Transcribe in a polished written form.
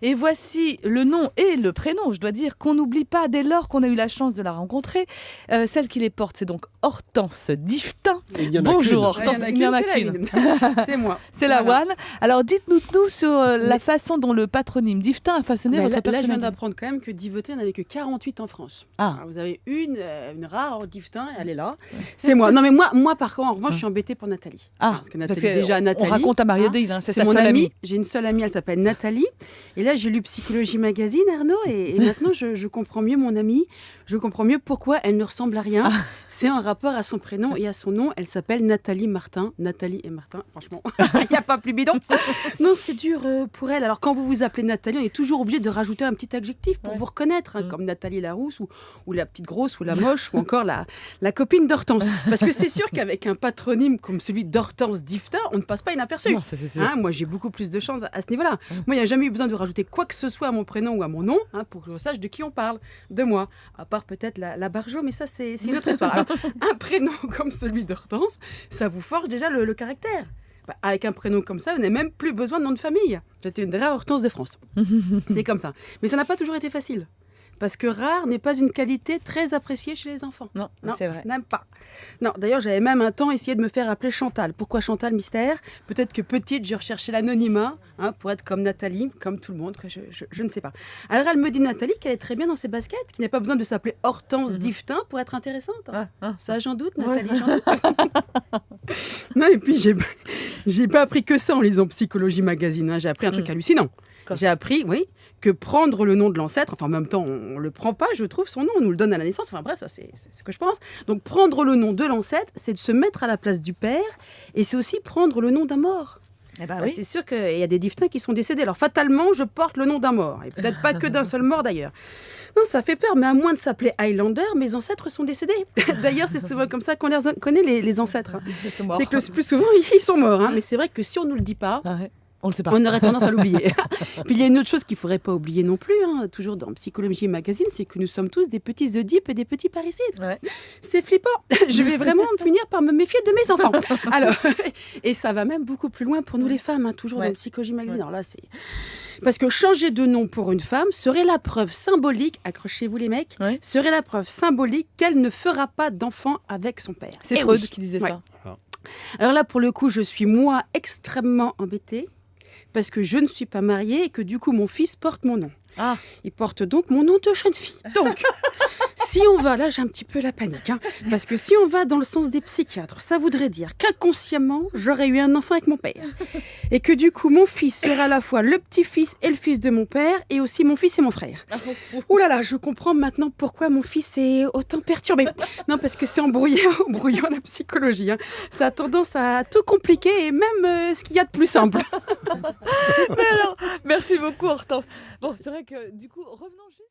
Et voici le nom et le prénom, je dois dire, qu'on n'oublie pas dès lors qu'on a eu la chance de la rencontrer. Celle qui les porte, c'est donc Hortense Diftin. Bonjour Hortense, il y en a qu'une. C'est moi. C'est la one. Alors dites-nous tout sur la façon dont le patronyme Diftin a façonné votre personnalité. Là, je viens d'apprendre quand même que Divoté, il n'y en avait que 48 en France. Alors, vous avez une rare Diftin, elle est là. C'est moi. Non mais moi par contre, en revanche, je suis embêtée pour Nathalie. Parce que Nathalie, déjà Nathalie. On raconte à Mariodile, c'est sa mon seule amie. J'ai une seule amie, elle s'appelle Nathalie. Et là, j'ai lu Psychologie Magazine, Arnaud, et maintenant, je comprends mieux mon amie. Je comprends mieux pourquoi elle ne ressemble à rien. C'est en rapport à son prénom et à son nom. Elle s'appelle Nathalie Martin. Nathalie et Martin, franchement, il n'y a pas plus bidon. Non, c'est dur pour elle. Alors, quand vous vous appelez Nathalie, on est toujours obligé de rajouter un petit adjectif pour vous reconnaître, comme Nathalie la rousse, ou la petite grosse, ou la moche, ou encore la copine d'Hortense. Parce que c'est sûr qu'avec un patronyme comme celui d'Hortense Diftin, on ne passe pas inaperçu. Non, ça, c'est sûr. Moi, j'ai beaucoup plus de chance à ce niveau-là. Moi, il n'y a jamais eu besoin de rajouter quoi que ce soit à mon prénom ou à mon nom pour que je sache de qui on parle, de moi. À part peut-être la Barjo, mais ça, c'est une autre histoire. Alors, un prénom comme celui d'Hortense, ça vous forge déjà le caractère. Avec un prénom comme ça, vous n'avez même plus besoin de nom de famille. J'étais une vraie Hortense de France. C'est comme ça. Mais ça n'a pas toujours été facile. Parce que rare n'est pas une qualité très appréciée chez les enfants. Non, c'est vrai. Même pas. Non, d'ailleurs, j'avais même un temps essayé de me faire appeler Chantal. Pourquoi Chantal, mystère? Peut-être que petite, je recherchais l'anonymat pour être comme Nathalie, comme tout le monde. Je ne sais pas. Alors, elle me dit, Nathalie, qu'elle est très bien dans ses baskets, qu'il n'y a pas besoin de s'appeler Hortense Diftin pour être intéressante. Ça, j'en doute, Nathalie, j'en doute. Non, et puis, j'ai pas appris que ça en lisant Psychologie Magazine. J'ai appris un truc hallucinant. J'ai appris, que prendre le nom de l'ancêtre, enfin en même temps on ne le prend pas, je trouve, son nom, on nous le donne à la naissance, enfin bref, ça c'est ce que je pense. Donc prendre le nom de l'ancêtre, c'est de se mettre à la place du père, et c'est aussi prendre le nom d'un mort. Oui. C'est sûr qu'il y a des Diftins qui sont décédés, alors fatalement je porte le nom d'un mort, et peut-être pas que d'un seul mort d'ailleurs. Non, ça fait peur, mais à moins de s'appeler Highlander, mes ancêtres sont décédés. D'ailleurs, c'est souvent comme ça qu'on les connaît, les ancêtres. C'est que le plus souvent, ils sont morts, mais c'est vrai que si on ne nous le dit pas... On le sait pas. On aurait tendance à l'oublier. Puis il y a une autre chose qu'il ne faudrait pas oublier non plus, toujours dans Psychologie Magazine, c'est que nous sommes tous des petits Oedipe et des petits parricides. C'est flippant. Je vais vraiment finir par me méfier de mes enfants. Alors, et ça va même beaucoup plus loin pour nous les femmes, toujours dans Psychologie Magazine. Alors là, c'est... Parce que changer de nom pour une femme serait la preuve symbolique, accrochez-vous les mecs, serait la preuve symbolique qu'elle ne fera pas d'enfant avec son père. C'est Freud qui disait ça. Alors là, pour le coup, je suis moi extrêmement embêtée. Parce que je ne suis pas mariée et que du coup, mon fils porte mon nom. Il porte donc mon nom de jeune fille. Donc, si on va, là j'ai un petit peu la panique, parce que si on va dans le sens des psychiatres, ça voudrait dire qu'inconsciemment, j'aurais eu un enfant avec mon père. Et que du coup, mon fils sera à la fois le petit-fils et le fils de mon père, et aussi mon fils et mon frère. Ouh là là, je comprends maintenant pourquoi mon fils est autant perturbé. Non, parce que c'est embrouillant la psychologie. Ça a tendance à tout compliquer, et même ce qu'il y a de plus simple. Mais alors, merci beaucoup Hortense. Bon, c'est vrai que du coup, revenons juste...